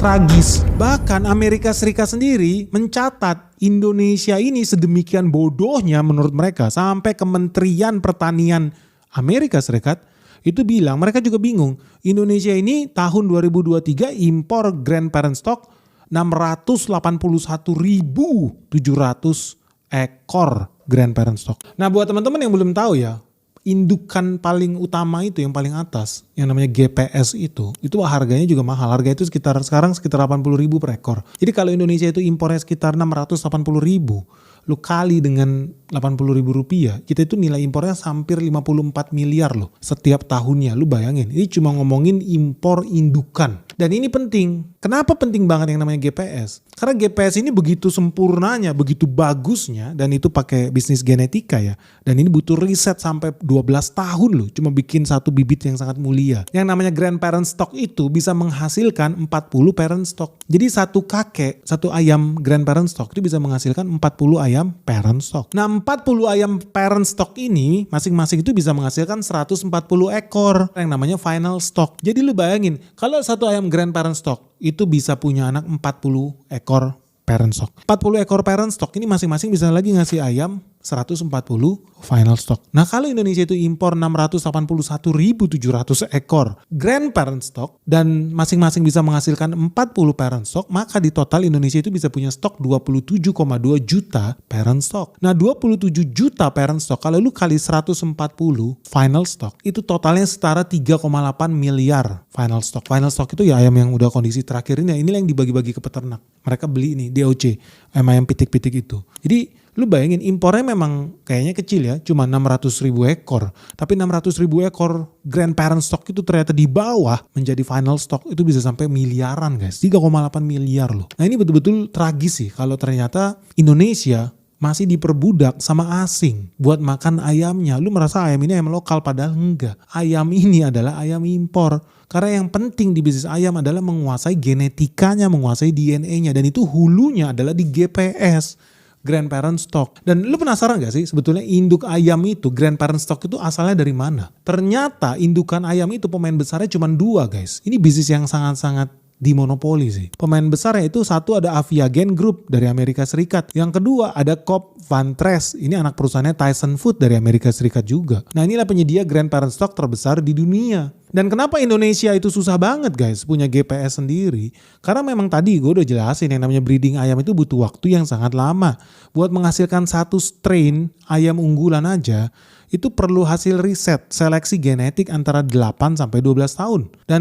tragis. Bahkan Amerika Serikat sendiri mencatat Indonesia ini sedemikian bodohnya menurut mereka sampai Kementerian Pertanian Amerika Serikat itu bilang mereka juga bingung. Indonesia ini tahun 2023 impor grain parent stock 681.700 ekor grain parent stock. Nah buat teman-teman yang belum tahu ya, indukan paling utama itu yang paling atas yang namanya GPS itu harganya juga mahal. Harga itu sekarang sekitar 80.000 per ekor. Jadi kalau Indonesia itu impornya sekitar 680.000, lu kali dengan 80.000 rupiah, kita itu nilai impornya hampir 54 miliar loh setiap tahunnya. Lu bayangin, ini cuma ngomongin impor indukan. Dan ini penting. Kenapa penting banget yang namanya GPS? Karena GPS ini begitu sempurnanya, begitu bagusnya, dan itu pakai bisnis genetika ya. Dan ini butuh riset sampai 12 tahun loh, cuma bikin satu bibit yang sangat mulia. Yang namanya grand parent stock itu bisa menghasilkan 40 parent stock. Jadi satu ayam grand parent stock itu bisa menghasilkan 40 ayam parent stock. Nah 40 ayam parent stock ini masing-masing itu bisa menghasilkan 140 ekor yang namanya final stock. Jadi lu bayangin, kalau satu ayam grand parent stock itu bisa punya anak 40 ekor parent stock. 40 ekor parent stock ini masing-masing bisa lagi ngasih ayam 140 final stock. Nah kalau Indonesia itu impor 681.700 ekor grand parent stock dan masing-masing bisa menghasilkan 40 parent stock, maka di total Indonesia itu bisa punya stok 27,2 juta parent stock. Nah 27 juta parent stock kalau lu kali 140 final stock itu totalnya setara 3,8 miliar final stock. Final stock itu ya ayam yang udah kondisi terakhir ini, inilah yang dibagi-bagi ke peternak. Mereka beli ini DOC, ayam pitik-pitik itu. Jadi lu bayangin impornya memang kayaknya kecil ya, cuma 600.000 ekor. Tapi 600.000 ekor grand parent stock itu ternyata di bawah menjadi final stock itu bisa sampai miliaran guys. 3,8 miliar loh. Nah ini betul-betul tragis sih kalau ternyata Indonesia masih diperbudak sama asing buat makan ayamnya. Lu merasa ayam ini ayam lokal padahal enggak. Ayam ini adalah ayam impor. Karena yang penting di bisnis ayam adalah menguasai genetikanya, menguasai DNA-nya. Dan itu hulunya adalah di GPS. Grand parent stock. Dan lu penasaran gak sih sebetulnya induk ayam itu, grand parent stock itu asalnya dari mana? Ternyata indukan ayam itu pemain besarnya cuma 2 guys. Ini bisnis yang sangat-sangat dimonopoli sih. Pemain besarnya itu satu ada Aviagen Group dari Amerika Serikat. Yang kedua ada Coop Van Tres. Ini anak perusahaannya Tyson Food dari Amerika Serikat juga. Nah inilah penyedia grand parent stock terbesar di dunia. Dan kenapa Indonesia itu susah banget guys punya GPS sendiri? Karena memang tadi gue udah jelasin yang namanya breeding ayam itu butuh waktu yang sangat lama. Buat menghasilkan satu strain ayam unggulan aja itu perlu hasil riset, seleksi genetik antara 8 sampai 12 tahun. Dan